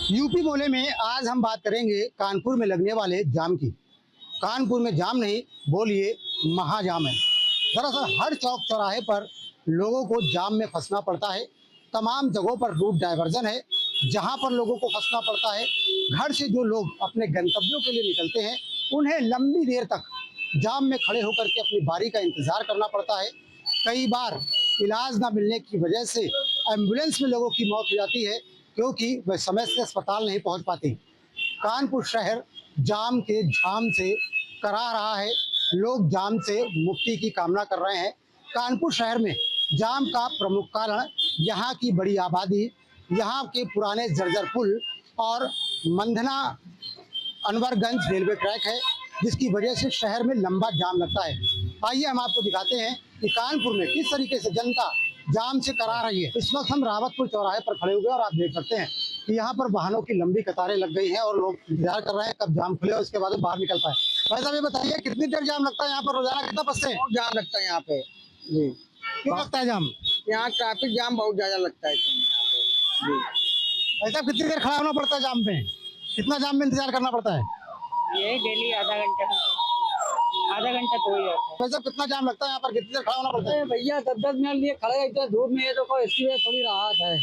UP मोहल्ले में आज हम बात करेंगे कानपुर में लगने वाले जाम की। कानपुर में जाम नहीं, बोलिए महाजाम है। दरअसल हर चौक चौराहे पर लोगों को जाम में फंसना पड़ता है। तमाम जगहों पर रूट डाइवर्जन है, जहां पर लोगों को फंसना पड़ता है। घर से जो लोग अपने गंतव्यों के लिए निकलते हैं, उन्हें लंबी देर तक जाम में खड़े होकर के अपनी बारी का इंतजार करना पड़ता है। कई बार इलाज ना मिलने की वजह से एम्बुलेंस में लोगों की मौत हो जाती है, क्योंकि वह समय से अस्पताल नहीं पहुंच पाती। कानपुर शहर जाम के झाम से करा रहा है। लोग जाम से मुक्ति की कामना कर रहे हैं। कानपुर शहर में जाम का प्रमुख कारण यहाँ की बड़ी आबादी, यहाँ के पुराने जर्जर पुल और मंधना अनवरगंज रेलवे ट्रैक है, जिसकी वजह से शहर में लंबा जाम लगता है। आइए हम आपको दिखाते हैं कि कानपुर में किस तरीके से जनता जाम से करा रही है। इस वक्त हम रावतपुर चौराहे पर खड़े हुए और आप देख सकते हैं कि यहाँ पर वाहनों की लंबी कतारें लग गई हैं और लोग इंतजार कर रहे हैं कब जाम खुले और उसके बाद बाहर निकल पाए। भाई साहब, ये बताइए कितनी देर जाम लगता है यहाँ पर? रोजाना कितना बसते हैं? बहुत जाम लगता है यहाँ पे जी। क्यों लगता है जाम? यहाँ ट्रैफिक जाम बहुत ज्यादा लगता है जी। भाई साहब, कितनी देर खड़ा होना पड़ता है जाम पे? कितना जाम में इंतजार करना पड़ता है? ये डेली आधा घंटा तो ही जाता है। भाई साहब, कितना जाम लगता है यहाँ पर? कितनी देर खड़ा होना पड़ता है? भैया 10-10 मिनट लिए खड़े रहते हैं धूप में, ये तो इसकी वजह थोड़ी राहत है।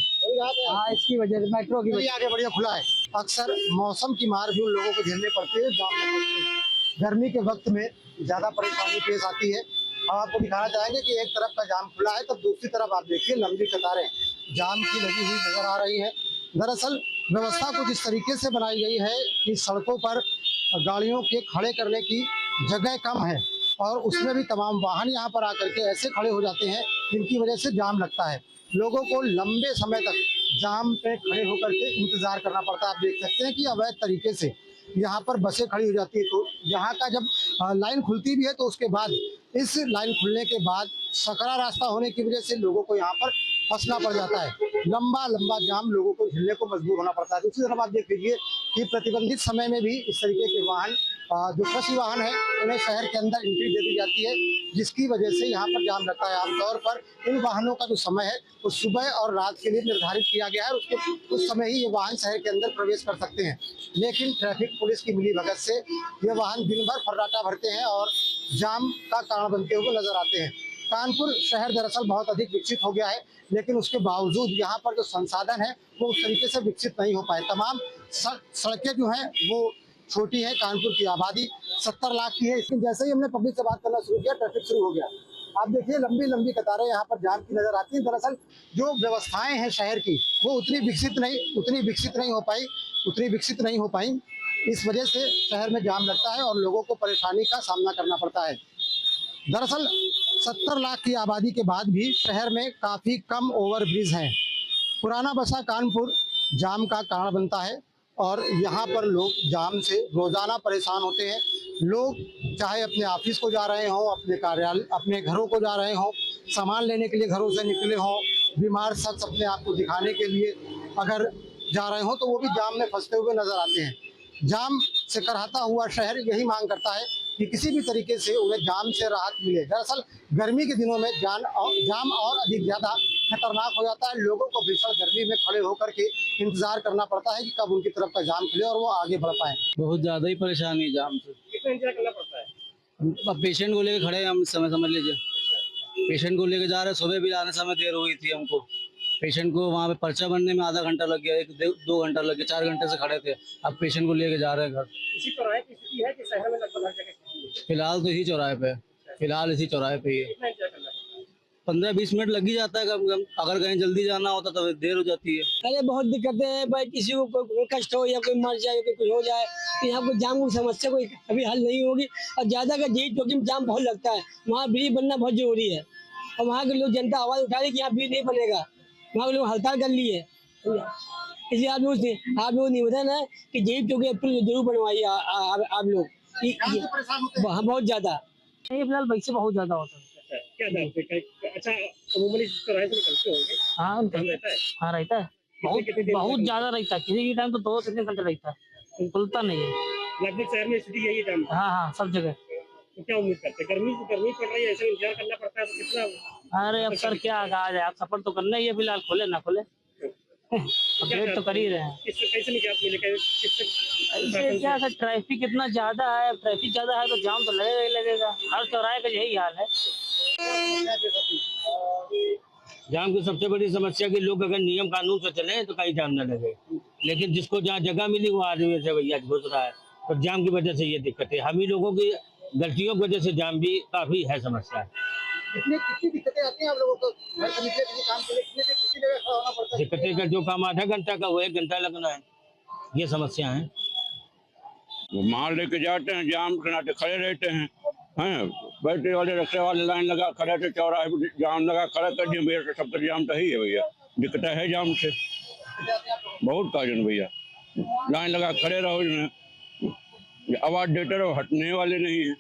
हाँ, इसकी वजह से मेट्रो की चलिए वजह आगे बढ़िया खुला है। अक्सर मौसम की मार भी उन लोगों को झेलनी पड़ती है जाम में फंसते हैं। गर्मी के वक्त में ज्यादा परेशानी पेश आती है। हम आपको दिखाना चाहेंगे कि एक तरफ का जाम खुला है, तब दूसरी तरफ आप देखिए लंबी कतारें जाम की लगी हुई नजर आ रही है। दरअसल व्यवस्था कुछ इस तरीके से बनाई गई है कि सड़कों पर गाड़ियों के खड़े करने की जगह कम है और उसमें भी तमाम वाहन यहाँ पर आकर के ऐसे खड़े हो जाते हैं जिनकी वजह से जाम लगता है। लोगों को लंबे समय तक जाम पे खड़े होकर के इंतजार करना पड़ता है। आप देख सकते हैं कि अवैध तरीके से यहाँ पर बसें खड़ी हो जाती है, तो यहाँ का जब लाइन खुलती भी है तो उसके बाद इस लाइन खुलने के बाद सकरा रास्ता होने की वजह से लोगों को यहाँ पर फंसना पड़ जाता है। लंबा लंबा जाम लोगों को झेलने को मजबूर होना पड़ता है। दूसरी तरफ आप देख लीजिए कि प्रतिबंधित समय में भी इस तरीके के वाहन, जो कृषि वाहन है, उन्हें शहर के अंदर एंट्री दे दी जाती है, जिसकी वजह से यहाँ पर जाम लगता है। आमतौर पर इन वाहनों का जो समय है वो सुबह और रात के लिए निर्धारित किया गया है। उस समय ही ये वाहन शहर के अंदर प्रवेश कर सकते हैं, लेकिन ट्रैफिक पुलिस की मिलीभगत से ये वाहन दिन भर फर्राटा भरते हैं और जाम का कारण बनते हुए नजर आते हैं। कानपुर शहर दरअसल बहुत अधिक विकसित हो गया है, लेकिन उसके बावजूद यहाँ पर जो संसाधन है वो उस तरीके से विकसित नहीं हो पाए। तमाम सड़कें जो हैं वो छोटी है। कानपुर की आबादी 70 लाख की है। इसमें जैसे ही हमने पब्लिक से बात करना शुरू किया, ट्रैफिक शुरू हो गया। आप देखिए लंबी लंबी कतारें यहाँ पर जाम की नजर आती हैं। दरअसल जो व्यवस्थाएं हैं शहर की वो उतनी विकसित नहीं हो पाई। इस वजह से शहर में जाम लगता है और लोगों को परेशानी का सामना करना पड़ता है। दरअसल 70 लाख की आबादी के बाद भी शहर में काफ़ी कम ओवरब्रिज हैं। पुराना बसा कानपुर जाम का कारण बनता है और यहाँ पर लोग जाम से रोज़ाना परेशान होते हैं। लोग चाहे अपने ऑफिस को जा रहे हों, अपने कार्यालय, अपने घरों को जा रहे हों, सामान लेने के लिए घरों से निकले हों, बीमार शख्स अपने आप को दिखाने के लिए अगर जा रहे हों, तो वो भी जाम में फंसते हुए नजर आते हैं। जाम से कराहता हुआ शहर यही मांग करता है कि किसी भी तरीके से उन्हें जाम से राहत मिले। दरअसल गर्मी के दिनों में जाम और अधिक ज़्यादा खतरनाक हो जाता है। लोगों को भीषण गर्मी में खड़े होकर के इंतजार करना पड़ता है कि कब उनकी तरफ का जाम खुले और वो आगे बढ़ पाए। बहुत ज्यादा ही परेशानी है जाम से। कितना इंतजार करना पड़ता है? अब पेशेंट को लेकर खड़े हैं हम, समझ लीजिए पेशेंट को लेकर जा रहे हैं। सुबह भी आने समय देर हुई थी हमको। पेशेंट को वहाँ पे पर्चा बनने में आधा घंटा लग गया, 1-2 घंटा लग गया, 4 घंटे से खड़े थे। अब पेशेंट को लेकर जा रहे हैं घर। इसी चौराहे की स्थिति है कि शहर में लगभग हर जगह स्थिति है? फिलहाल तो इसी चौराहे पे है। फिलहाल इसी चौराहे पे ही है। कितना इंतजार करना पड़ता है? 15-20 मिनट लग ही जाता है कम कम। अगर कहीं जल्दी जाना होता तो देर हो जाती है। अरे बहुत दिक्कतें हैं भाई, किसी को कोई कष्ट हो या कोई मर जाए, कोई कुछ हो जाए, तो यहाँ को जाम की समस्या कोई अभी हल नहीं होगी। और ज्यादा का जेई चौकी में जाम बहुत लगता है, वहाँ ब्रिज बनना बहुत जरूरी है और वहाँ के लोग जनता आवाज उठा रही कि यहाँ ब्रिज नहीं बनेगा, वहाँ के लोग हड़ताल कर लिए। इसलिए आप लोग निवेदन है कि जेई चौकी जरूर बनवाइए आप लोग। हाँ, बहुत ज्यादा फिलहाल वैसे बहुत ज्यादा होता है। क्या नाम है? अच्छा, अमूमन इस चौराहे से निकलते होंगे? हाँ जाम रहता है? हाँ रहता है, बहुत ज्यादा रहता है। किसी भी टाइम तो 2-3 घंटे रहता है, खुलता नहीं है। लगभग शहर में स्थिति यही है जाम की। हाँ, सब जगह। तो क्या उम्मीद करते हैं? गर्मी पड़ रही है, ऐसे इंतजार करना पड़ता है तो कितना? अरे अब सर क्या कहा जाए, आप सफर तो करना ही है, फिलहाल खोले ना खोले। अपडेट तो कर ही रहे हैं। कैसे निजात मिले इससे क्या सर, ट्रैफिक इतना ज्यादा है, ट्रैफिक ज्यादा है तो जाम तो लगेगा ही लगेगा। हर चौराहे का यही हाल है। जाम की सबसे बड़ी समस्या कि लोग अगर नियम कानून से चले तो कहीं जाम न लगे, लेकिन जिसको जहाँ जगह मिली वो आदमी से भैया घुस रहा है, तो जाम की वजह से ये दिक्कत है। हम ही लोगों की गलतियों की वजह से जाम भी काफी है समस्या। कितनी दिक्कतें आती हैं आप लोगों को घर से निकले किसी काम के लिए, कितनी जगह खड़ा होना पड़ता है? दिक्कतें का जो काम आधा घंटा का वो 1 घंटा लगना है, ये समस्या है। वो माल लेके जाते हैं, जाम के नाते खड़े रहते हैं, बैटरी वाले रिक्शे वाले लाइन लगा खड़े थे, चौराहे पे जाम लगा खड़ा कर दिए भैया। सब तो जाम तो ही है भैया, दिक्कत है जाम से बहुत काजन भैया। लाइन लगा खड़े रहो, आवाज देते रहो, हटने वाले नहीं है।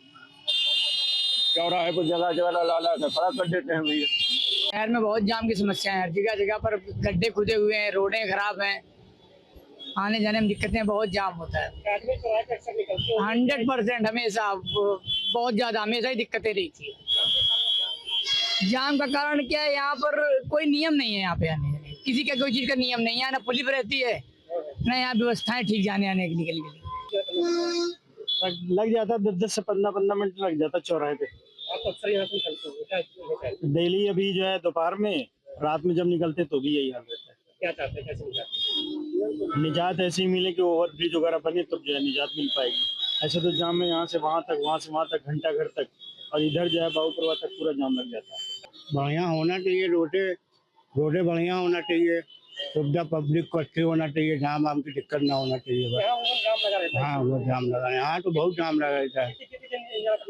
चौराहे पर जगह जगह ला कर खड़ा कर देते हैं भैया। शहर में बहुत जाम की समस्या है, जगह जगह पर गड्ढे खुदे हुए हैं, रोडें खराब हैं, आने जाने में दिक्कतें, बहुत जाम होता है। 100% हमेशा बहुत ज्यादा हमेशा ही दिक्कतें रहती है। जाम का कारण क्या है, यहाँ पर कोई नियम नहीं है, यहाँ पे आने जाने किसी का कोई चीज का नियम नहीं है, ना पुलिस रहती है ना यहाँ व्यवस्थाएं ठीक जाने आने के लिए। लग जाता 10 से 15 मिनट लग जाता चौराहे पे। आप अक्सर यहाँ से निकलते हो? डेली अभी जो है दोपहर में, रात में जब निकलते तो भी यही हाल रहता है। क्या चाहते हैं, कैसे निजात? निजात ऐसी मिले कि ओवर ब्रिज वगैरह बने तब जो है निजात मिल पाएगी। ऐसे तो जाम में यहाँ से वहाँ तक, वहाँ से वहाँ तक, घंटा घर तक, और इधर जो है बाबूपुरवा तक पूरा जाम लग जाता है। बढ़िया होना चाहिए, रोडे बढ़िया होना चाहिए, सुविधा पब्लिक को अच्छी होना चाहिए, जाम वाम की दिक्कत ना होना चाहिए बस। जाम लगा रहता है। हाँ वो जाम लगा है, यहाँ तो बहुत जाम लगा रहता है।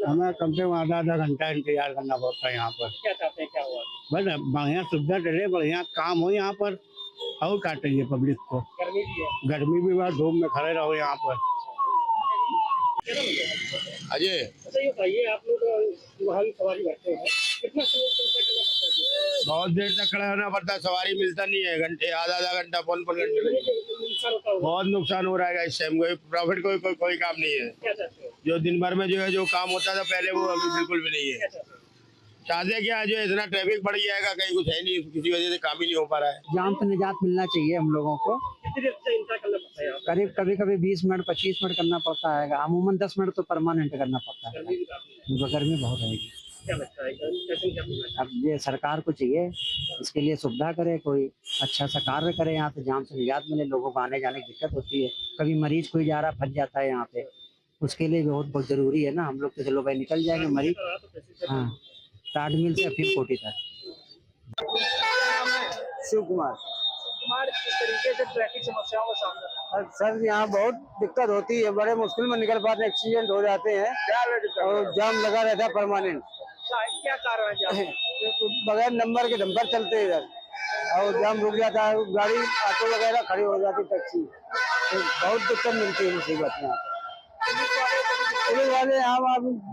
हमें कम से कम आधा घंटा इंतजार करना पड़ता है यहाँ पर। क्या चाहते हैं, क्या हुआ? बस बढ़िया सुविधा चले, बढ़िया काम हो यहाँ पर, और क्या चाहिए पब्लिक को। गर्मी भी है। गर्मी भी बस, धूप में खड़े रहो यहाँ पर। अजय अच्छा ये बताइए, आप लोग वहाँ भी सवारी बैठते हैं, कितना समय करना पड़ता है? बहुत देर तक खड़ा रहना पड़ता है, सवारी मिलता नहीं है, घंटे आधा घंटा पौन घंटे नुकसान होता होगा। बहुत नुकसान हो रहा है इस टाइम। कोई प्रॉफिट कोई काम नहीं है। क्या चाहते हो? जो दिन भर में जो है जो काम होता था पहले, वो अभी बिल्कुल भी नहीं है। क्या चाहते हो? चाहते क्या, जो इतना ट्रैफिक बढ़ जाएगा, कहीं कुछ है नहीं, किसी वजह से काम ही नहीं हो पा रहा है। जाम से निजात मिलना चाहिए हम लोगों को। कितनी देर से इंतजार करना पड़ता है? करीब कभी 20 मिनट 25 मिनट करना पड़ता है, अमूमन 10 मिनट तो परमानेंट करना पड़ता है। गर्मी भी काफी है। गर्मी बहुत रहेगी। क्या लगता है, कैसे निजात मिलना अब ये सरकार को चाहिए इसके लिए सुविधा करे, कोई अच्छा सा कार्य करे, यहाँ से जाम से निजात मिले, लोगों को आने जाने की दिक्कत होती है। कभी मरीज कोई जा रहा फंस जाता है यहाँ पे, उसके लिए बहुत जरूरी है ना। हम लोग तो चलो भाई निकल जाएंगे मरीज, हाँ, ताजमिल से अफीम कोटी तक। शिव कुमार। किस तरीके से ट्रैफिक समस्याओं का सामना? सर यहाँ बहुत दिक्कत होती है, बड़े मुश्किल में निकल पाते हैं, एक्सीडेंट हो जाते हैं और जाम लगा रहता है परमानेंट। क्या कारण है जाम? बगैर नंबर के डंपर चलते हैं इधर, और जाम रुक जाता है, गाड़ी ऑटो वगैरह खड़ी हो जाती, टैक्सी, तो बहुत दिक्कत मिलती है मुसीबत में। पुलिस वाले यहाँ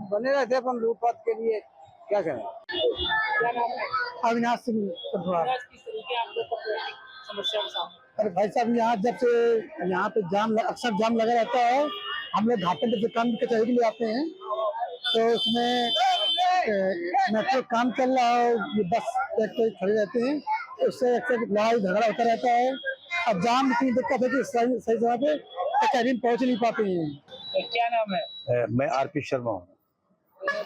बने रहते हैं, अपन लूटपाट के लिए क्या करें। क्या नाम है? अविनाश सिंह कटवार। किस तरीके आप लोग का ट्रैफिक समस्या का सामना? अरे भाई साहब, यहाँ जब से यहाँ पे अक्सर जाम लगा रहता है। हम लोग घाटे पे काम कचहरी के लिए आते हैं, तो उसमें मेट्रो काम चल रहा है, ये बस खड़े रहते हैं, तो उससे अक्सर लड़ाई झगड़ा होता रहता है। अब जाम इतनी दिक्कत है कि सही जगह पे कचहरी में पहुँच नहीं पाते हैं। क्या नाम है? मैं आरपी शर्मा हूँ।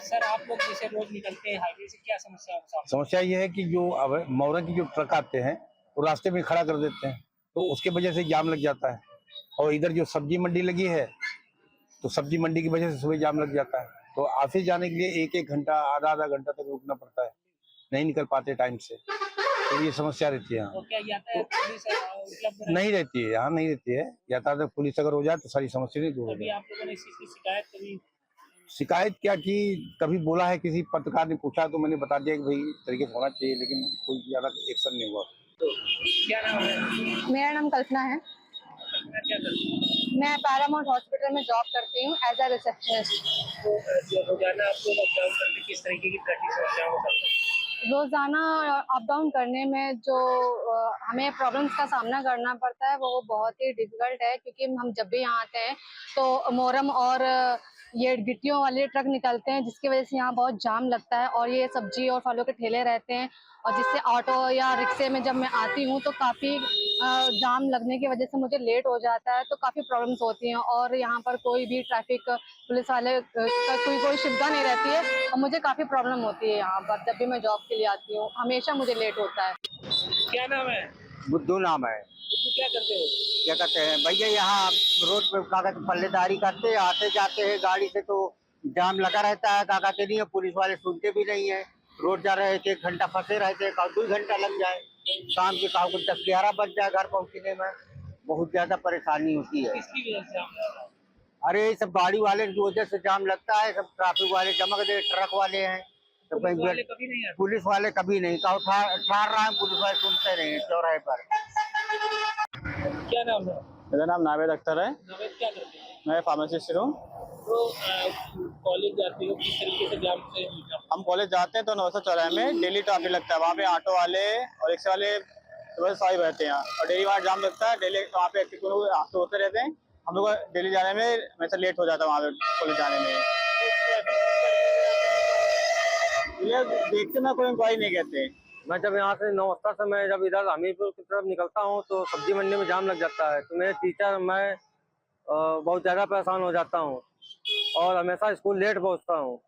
सर आप लोग जैसे रोज निकलते हैं हाईवे से, क्या समस्या है सामने? समस्या ये है कि जो अब मोरंग की जो ट्रक आते हैं वो रास्ते में खड़ा कर देते हैं, तो उसके वजह से जाम लग जाता है। और इधर जो सब्जी मंडी लगी है, तो सब्जी मंडी की वजह से सुबह जाम लग जाता है, तो ऑफिस जाने के लिए 1 घंटा आधा घंटा तक रुकना पड़ता है, नहीं निकल पाते टाइम से, तो ये समस्या रहती है। तो क्या यातायात पुलिस उपलब्ध नहीं रहती है, यहाँ नहीं रहती है यातायात। पुलिस अगर हो जाए तो सारी समस्या नहीं दूर हो कभी जाए। आप लोगों ने इस चीज की शिकायत कभी? शिकायत क्या की, कभी बोला है, किसी पत्रकार ने पूछा तो मैंने बता दिया कि भाई इस तरीके से होना चाहिए, लेकिन कोई ज्यादा एक्शन नहीं हुआ। क्या नाम है? मेरा नाम कल्पना है। क्या करते हैं? मैं पैरामाउंट हॉस्पिटल में जॉब करती हूँ एज अ रिसेप्शनिस्ट। तो रोजाना आप लोग अपडाउन करते किस तरीके की ट्रैफिक समस्याओं का सामना? रोजाना अप डाउन करने में जो हमें प्रॉब्लम्स का सामना करना पड़ता है वो बहुत ही डिफिकल्ट है, क्योंकि हम जब भी यहाँ आते हैं तो मोहर्रम और ये गिट्टियों वाले ट्रक निकलते हैं, जिसकी वजह से यहाँ बहुत जाम लगता है। और ये सब्जी और फलों के ठेले रहते हैं, और जिससे ऑटो या रिक्शे में जब मैं आती हूँ तो काफ़ी जाम लगने की वजह से मुझे लेट हो जाता है, तो काफ़ी प्रॉब्लम्स होती हैं। और यहाँ पर कोई भी ट्रैफिक पुलिस वाले कोई सुविधा नहीं रहती है, और मुझे काफ़ी प्रॉब्लम होती है यहाँ पर। जब भी मैं जॉब के लिए आती हूँ हमेशा मुझे लेट होता है। क्या नाम है? बुद्धू नाम है। तो क्या करते हो? क्या कहते हैं भैया, यहाँ रोड पे कागज पल्लेदारी करते हैं, आते जाते हैं गाड़ी से, तो जाम लगा रहता है। काका के नहीं है, पुलिस वाले सुनते भी नहीं है। रोड जा रहे थे, 1 घंटा फंसे रहते हैं, 2 घंटा लग जाए, शाम के कहा को 10-11 बज जाए घर पहुँचने में। बहुत ज्यादा परेशानी होती है। किसकी वजह से जाम लग रहा है? अरे सब गाड़ी वाले की वजह से जाम लगता है। सब ट्रैफिक वाले चमक दे, ट्रक वाले हैं, तो पुलिस वाले कभी नहीं आते? पुलिस वाले कभी नहीं, कहा ठार रहा है, पुलिस वाले सुनते नहीं चौराहे पर। क्या नाम है? मेरा नाम नावेद अख्तर है। नावेद, क्या करते हैं? मैं फार्मासिस्ट हूँ। तो कॉलेज जाते हो, किस तरीके से जाम से? हम कॉलेज जाते हैं तो नौसा चौराहे में डेली ट्रैफिक लगता है। वहाँ पे ऑटो वाले और रिक्शा वाले सुबह सारी रहते हैं, और डेली वहाँ जाम लगता है। डेली वहाँ पे हादसे होते रहते हैं। हम लोग डेली जाने में हमेशा लेट हो जाता है वहाँ पे कॉलेज जाने में। ये देखते ना कोई इंक्वायरी नहीं कहते। मैं जब यहाँ से नौस्ता से मैं जब इधर हमीरपुर की तरफ निकलता हूँ तो सब्जी मंडी में जाम लग जाता है। तो मेरे टीचर मैं बहुत ज़्यादा परेशान हो जाता हूँ, और हमेशा स्कूल लेट पहुँचता हूँ।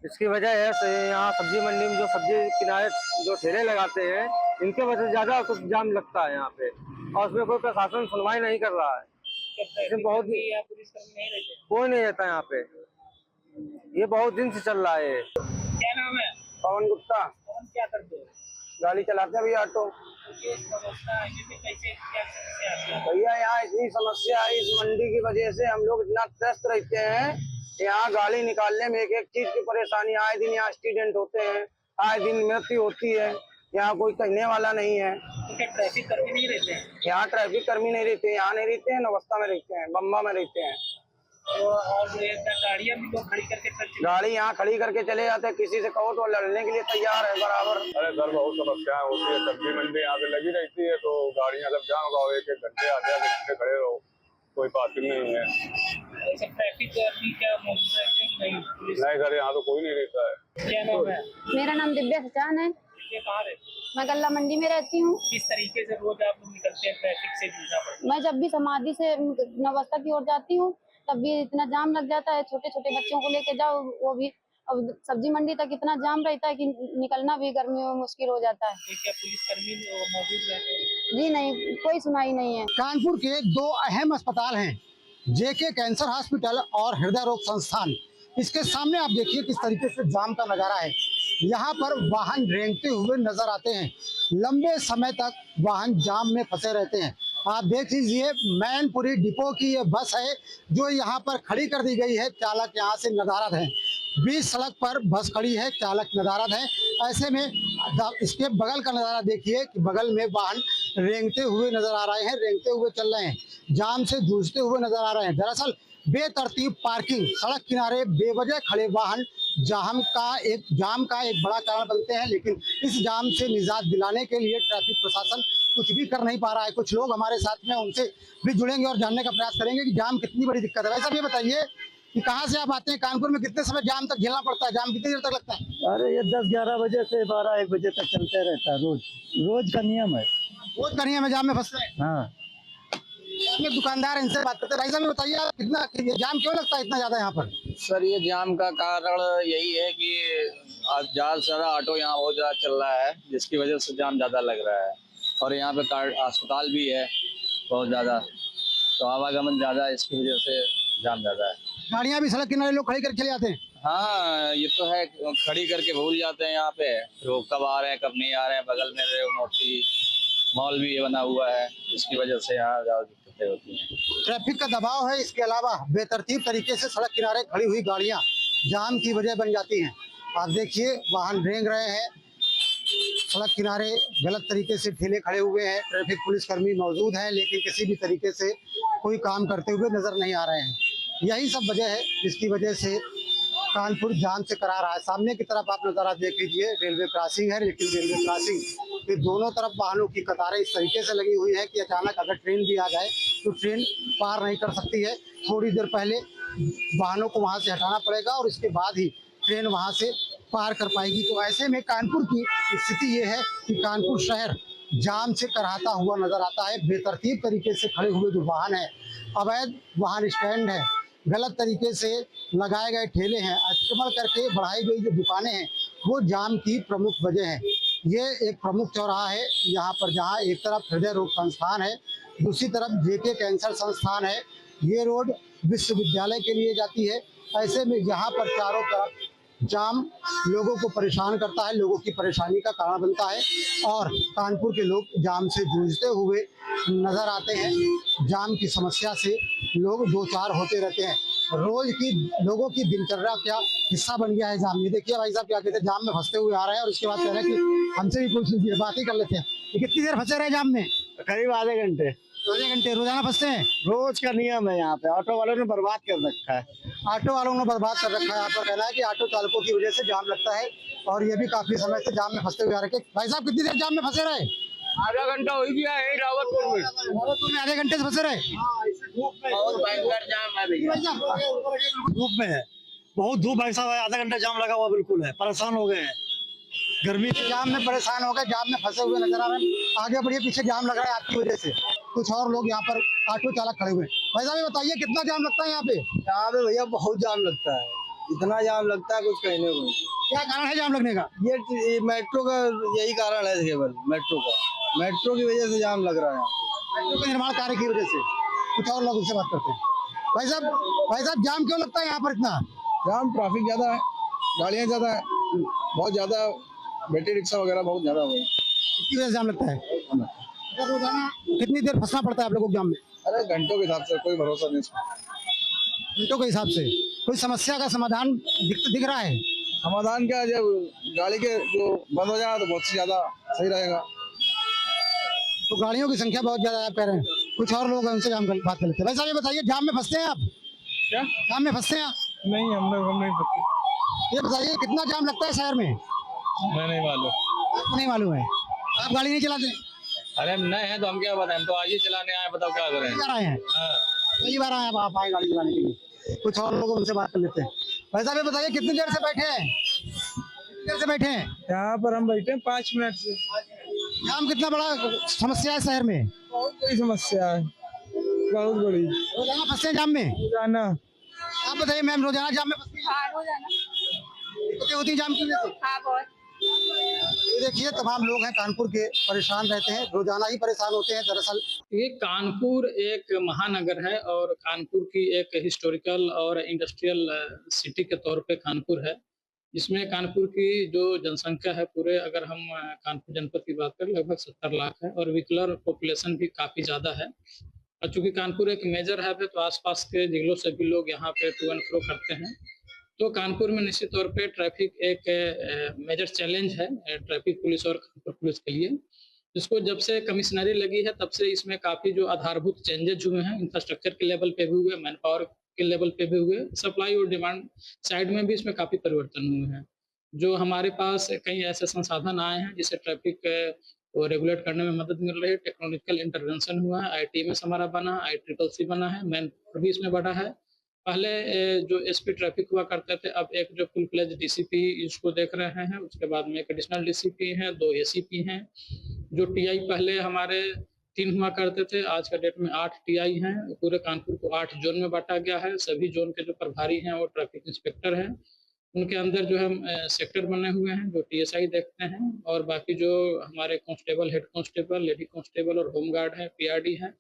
इसकी वजह है से यहाँ सब्जी मंडी में जो सब्जी किनारे जो ठेले लगाते हैं, इनके वजह से ज़्यादा कुछ जाम लगता है यहाँ पे, और उसमें कोई प्रशासन सुनवाई नहीं कर रहा है। इसमें बहुत कोई नहीं रहता यहाँ पे। ये बहुत दिन से चल रहा है। क्या नाम है? पवन गुप्ता। कौन, क्या करते हो? गाड़ी चलाते हैं भैया, ऑटो। ये समस्या है, ये कैसे, क्या समस्या आती है? भैया यहाँ इतनी समस्या है, इस मंडी की वजह से हम लोग इतना त्रस्त रहते हैं। यहाँ गाड़ी निकालने में एक चीज की परेशानी, आए दिन यहाँ एक्सीडेंट होते हैं, आए दिन मृत्यु होती है। यहाँ कोई कहने वाला नहीं है। तो क्या ट्रैफिक कर्मी नहीं रहते हैं? यहाँ ट्रैफिक कर्मी नहीं रहते, यहाँ नहीं रहते हैं, नवस्था में रहते हैं, बम्बा में रहते हैं। तो और गाड़ियाँ भी लोग खड़ी करके गाड़ी यहाँ खड़ी करके चले जाते हैं, किसी से कहो तो लड़ने के लिए तैयार है बराबर। अरे सर बहुत समस्याएं होती है। सब्जी मंडी यहाँ पे लगी रहती है, तो गाड़ियाँ जब जाम होगा 1-1 घंटे आधे घंटे खड़े रहो, कोई पार्किंग नहीं है। ऐसे ट्रैफिक कर्मी क्या मौजूद रहते हैं कि नहीं? नहीं सर, यहाँ तो कोई नहीं रहता है। क्या नाम है? मेरा नाम दिव्या सचान है। ये कहाँ रहते हैं? मैं गल्ला मंडी में रहती हूँ। किस तरीके से रोज आप लोग निकलते हैं, ट्रैफिक से जूझना पड़ता है? मैं जब भी समाधि से नवस्था की ओर जाती हूँ तब भी इतना जाम लग जाता है। छोटे छोटे बच्चों को लेके जाओ, वो भी अब सब्जी मंडी तक इतना जाम रहता है कि निकलना भी गर्मियों में मुश्किल हो जाता है। क्या पुलिस कर्मी मौजूद रहते हैं? जी नहीं, कोई सुनाई नहीं है। कानपुर के 2 अहम अस्पताल हैं, जेके कैंसर हॉस्पिटल और हृदय रोग संस्थान। इसके सामने आप देखिए किस तरीके से जाम का नजारा है। यहाँ पर वाहन रेंगते हुए नजर आते हैं, लंबे समय तक वाहन जाम में फंसे रहते हैं। आप देख लीजिए, मैनपुरी डिपो की ये बस है जो यहाँ पर खड़ी कर दी गई है। चालक यहाँ से नदारद है, बीच सड़क पर बस खड़ी है, चालक नदारद है। ऐसे में इसके बगल का नज़ारा देखिए कि बगल में वाहन रेंगते हुए नजर आ रहे हैं, रेंगते हुए चल रहे हैं, जाम से जूझते हुए नजर आ रहे हैं। दरअसल बेतरतीब पार्किंग, सड़क किनारे बेवजह खड़े वाहन जाम का एक बड़ा कारण बनते हैं। लेकिन इस जाम से निजात दिलाने के लिए ट्रैफिक प्रशासन कुछ भी कर नहीं पा रहा है। कुछ लोग हमारे साथ में, उनसे भी जुड़ेंगे और जानने का प्रयास करेंगे कि जाम कितनी बड़ी दिक्कत है। वैसे ये बताइए कि कहाँ से आप आते हैं? कानपुर में कितने समय जाम तक झेलना पड़ता है? जाम कितनी देर तक लगता है? अरे ये 10-11 बजे से 12-1 बजे तक चलते रहता है, रोज का नियम है। रोज का नियम है, जाम में फंसते हैं। हाँ, ये दुकानदार इनसे बात करते हैं। भाई साहब ये बताइए आप, कितना ये जाम क्यों लगता है इतना ज्यादा यहाँ पर? सर ये जाम का कारण यही है कि आज ज़्यादा से ज़्यादा ऑटो यहाँ बहुत ज़्यादा चल रहा है, जिसकी वजह से जाम ज़्यादा लग रहा है। और यहाँ पे अस्पताल भी है बहुत ज़्यादा, तो आवागमन ज़्यादा है, इसकी वजह से जाम ज़्यादा है। गाड़ियाँ भी सड़क किनारे लोग खड़ी करके चले जाते हैं। हाँ ये तो है, खड़ी करके भूल जाते हैं यहाँ पे, वो कब आ रहे हैं कब नहीं आ रहे हैं। बगल में मोती मॉल भी बना हुआ है, जिसकी वजह से यहाँ ज़्यादा दिक्कतें होती हैं। ट्रैफिक का दबाव है, इसके अलावा बेतरतीब तरीके से सड़क किनारे खड़ी हुई गाड़ियाँ जाम की वजह बन जाती हैं। आप देखिए वाहन रेंग रहे हैं, सड़क किनारे गलत तरीके से ठेले खड़े हुए हैं, ट्रैफिक पुलिसकर्मी मौजूद हैं, लेकिन किसी भी तरीके से कोई काम करते हुए नजर नहीं आ रहे हैं। यही सब वजह है जिसकी वजह से कानपुर जाम से करा रहा है। सामने की तरफ आप नज़ारा देख लीजिए, रेलवे क्रॉसिंग है, लेकिन रेलवे क्रॉसिंग के दोनों तरफ वाहनों की कतारें इस तरीके से लगी हुई है कि अचानक अगर ट्रेन भी आ जाए तो ट्रेन पार नहीं कर सकती है। थोड़ी देर पहले वाहनों को वहां से हटाना पड़ेगा और इसके बाद ही ट्रेन वहां से पार कर पाएगी। तो ऐसे में कानपुर की स्थिति ये है कि कानपुर शहर जाम से कराहता हुआ नजर आता है। बेतरतीब तरीके से खड़े हुए जो वाहन है, अवैध वाहन स्टैंड है, गलत तरीके से लगाए गए ठेले हैं, अतिक्रमण करके बढ़ाई गई जो दुकानें हैं, वो जाम की प्रमुख वजह है। ये एक प्रमुख चौराहा है यहाँ पर, जहाँ एक तरफ हृदय रोग संस्थान है, दूसरी तरफ जेके कैंसर संस्थान है। ये रोड विश्वविद्यालय के लिए जाती है। ऐसे में यहाँ पर चारों तरफ जाम लोगों को परेशान करता है, लोगों की परेशानी का कारण बनता है और कानपुर के लोग जाम से जूझते हुए नजर आते हैं। जाम की समस्या से लोग दो चार होते रहते हैं। रोज की लोगों की दिनचर्या क्या हिस्सा बन गया है जाम। ये देखिए भाई साहब क्या कहते हैं, जाम में फंसते हुए आ रहे हैं और इसके बाद कह रहे हैं कि हमसे भी कुछ बात ही कर लेते हैं। ये कितनी देर फंसे रहे जाम में? करीब आधे घंटे। आधे घंटे रोजाना फंसते हैं? रोज का नियम है यहाँ पे, ऑटो वालों ने बर्बाद कर रखा है। ऑटो वालों ने बर्बाद कर रखा है। आपका कहना है कि ऑटो चालकों की वजह से जाम लगता है और ये भी काफी समय से जाम में फंसते हुए आ रहे हैं। भाई साहब कितनी देर जाम में फंसे रहे? आधा घंटा हो गया है रावतपुर में। रावतपुर में आधे घंटे से फंसे रहे? बहुत भयंकर जाम है भैया, धूप में है, बहुत धूप भाई साहब है। आधा घंटा जाम लगा हुआ बिल्कुल है, परेशान हो गए हैं। गर्मी के जाम में परेशान हो गए, जाम में फंसे हुए नजर आ रहे हैं। आगे बढ़िए, पीछे जाम लग रहा है आपकी वजह से। कुछ और लोग यहाँ पर ऑटो चालक खड़े हुए हैं। भाई साहब ये बताइए कितना जाम लगता है यहाँ पे? यहाँ पे भैया बहुत जाम लगता है, इतना जाम लगता है कुछ कहने को। क्या कारण है जाम लगने का? ये मेट्रो का यही कारण है केवल, मेट्रो की वजह से जाम लग रहा है। मेट्रो के निर्माण कार्य की वजह से। कुछ और लोग उनसे बात करते हैं। भाई साहब जाम क्यों लगता है यहाँ पर इतना? जाम ट्रैफिक ज्यादा है, गाड़ियाँ ज्यादा है, बहुत ज्यादा बैटरी रिक्शा वगैरह बहुत ज्यादा हो गई, इसकी वजह से जाम लगता है। रोजाना कितनी देर फंसना पड़ता है आप लोगों को जाम में? अरे घंटों के हिसाब से कोई भरोसा नहीं। घंटों के हिसाब से कोई समस्या का समाधान दिख रहा है? समाधान क्या, जब गाड़ी के जो बंद हो जाए तो बहुत ज्यादा सही रहेगा। तो गाड़ियों की संख्या बहुत ज्यादा आप कह रहे हैं। कुछ और लोग हैं, उनसे जाम बात कर लेते हैं। भाई साहब ये बताइए जाम में फंसते हैं आप? क्या जाम में फंसते हैं आप? नहीं, हम नहीं पता। ये बताइए कितना जाम लगता है शहर में? मैं नहीं मालूम। आपको नहीं मालूम है? आप गाड़ी नहीं चलाते? अरे हम नए हैं तो हम क्या बताएं, हम तो आज ही चलाने आए, बताओ क्या करें। कई बार आए हैं? कई बार आए आप आए गाड़ी चलाने के लिए। कुछ और लोग उनसे बात कर लेते हैं। भाई साहब ये बताइए कितनी देर से बैठे हैं? कितनी देर से बैठे हैं यहाँ पर? हम बैठे 5 मिनट से। जाम कितना बड़ा समस्या है शहर में? बहुत बड़ी समस्या है, बहुत बड़ी। रोजाना फंसते हैं जाम में? रोजाना। आप बताइए मैम, रोजाना जाम में फंसती हैं? हाँ रोजाना। दिक्कतें होती हैं जाम की वजह से? हाँ बहुत। ये देखिए तमाम लोग हैं कानपुर के, परेशान रहते हैं, रोजाना ही परेशान होते हैं। दरअसल ये कानपुर एक महानगर है और कानपुर की एक हिस्टोरिकल और इंडस्ट्रियल सिटी के तौर पे कानपुर है, जिसमें कानपुर की जो जनसंख्या है पूरे, अगर हम कानपुर जनपद की बात करें, लगभग 70 लाख है और व्हीकलर पॉपुलेशन भी काफ़ी ज़्यादा है। और चूंकि कानपुर एक मेजर है तो आसपास के जिलों से भी लोग यहाँ पे टू एंड फ्रो करते हैं। तो कानपुर में निश्चित तौर पे ट्रैफिक एक मेजर चैलेंज है ट्रैफिक पुलिस और कानपुर पुलिस के लिए, जिसको जब से कमिश्नरी लगी है तब से इसमें काफ़ी जो आधारभूत चेंजेज हुए हैं, इंफ्रास्ट्रक्चर के लेवल पे भी हुए, मैन पावर के लेवल पे भी हुए, सप्लाई और डिमांड साइड में भी इसमें काफ़ी परिवर्तन हुए हैं। जो हमारे पास कई ऐसे संसाधन आए हैं जिससे ट्रैफिक को रेगुलेट करने में मदद मिल रही है। टेक्नोलॉजिकल इंटरवेंशन हुआ है, ITMS हमारा बना, ICCC बना है, मैन पावर भी इसमें बढ़ा है। पहले जो SP ट्रैफिक हुआ करते थे, अब एक जो फुल फ्लेज DCP इसको देख रहे हैं, उसके बाद में एक एडिशनल DCP हैं, 2 ACP हैं। जो TI पहले हमारे 3 हुआ करते थे, आज का डेट में 8 TI हैं। पूरे कानपुर को 8 जोन में बांटा गया है। सभी जोन के जो प्रभारी हैं वो ट्रैफिक इंस्पेक्टर हैं। उनके अंदर जो है सेक्टर बने हुए हैं जो TSI देखते हैं, और बाकी जो हमारे constable, head constable, lady constable और होमगार्ड है, PRD है,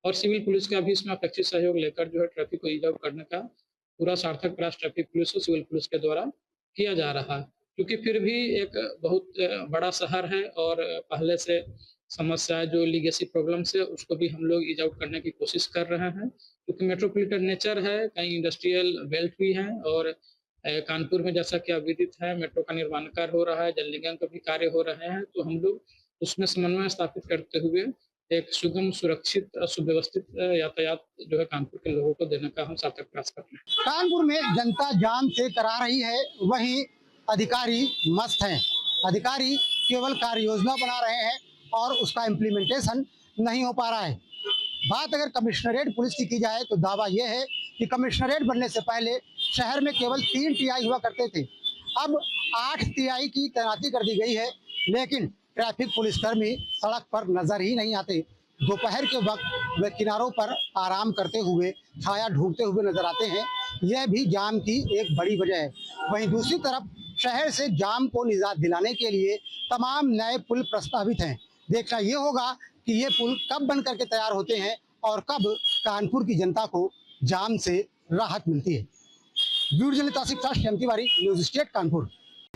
और सिविल पुलिस का भी इसमें अपेक्षित सहयोग लेकर जो है ट्रैफिक को ईज आउट करने का पूरा सार्थक प्रयास ट्रैफिक पुलिस और सिविल पुलिस के द्वारा किया जा रहा है। क्योंकि फिर भी एक बहुत बड़ा शहर है और पहले से समस्या जो लीगेसी प्रॉब्लम्स है उसको भी हम लोग ईज आउट करने की कोशिश कर रहे हैं। क्योंकि मेट्रोपॉलिटन नेचर है, कई इंडस्ट्रियल बेल्ट भी हैं, और कानपुर में जैसा कि विदित है मेट्रो का निर्माण कार्य हो रहा है, जल निगम के भी कार्य हो रहे हैं। तो हम लोग उसमें समन्वय स्थापित करते हुए एक सुगम, सुरक्षित, सुव्यवस्थित यातायात जो है कानपुर के लोगों को देने का हम सार्थक प्रयास कर रहे हैं। कानपुर में जनता जाम से करा रही है, वहीं अधिकारी मस्त हैं। अधिकारी केवल कार्य योजना बना रहे हैं और उसका इम्प्लीमेंटेशन नहीं हो पा रहा है। बात अगर कमिश्नरेट पुलिस की जाए तो दावा यह है कि कमिश्नरेट बनने से पहले शहर में केवल 3 टीआई हुआ करते थे। अब 8 टीआई की तैनाती कर दी गई है, लेकिन ट्रैफिक पुलिसकर्मी सड़क पर नजर ही नहीं आते। दोपहर के वक्त वे किनारों पर आराम करते हुए छाया ढूंढते हुए नजर आते हैं। यह भी जाम की एक बड़ी वजह है। वहीं दूसरी तरफ शहर से जाम को निजात दिलाने के लिए तमाम नए पुल प्रस्तावित हैं। देखना ये होगा कि ये पुल कब बन करके तैयार होते हैं और कब कानपुर की जनता को जाम से राहत मिलती है। Video journalist Asif Shah, Shyam Tiwari, news state Kanpur.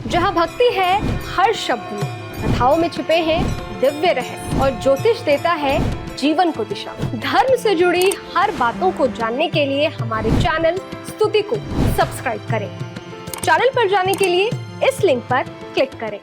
जहां भक्ति है हर शब्द में, कथाओं में छिपे हैं दिव्य रहस्य और ज्योतिष देता है जीवन को दिशा। धर्म से जुड़ी हर बातों को जानने के लिए हमारे चैनल स्तुति को सब्सक्राइब करें। चैनल पर जाने के लिए इस लिंक पर क्लिक करें।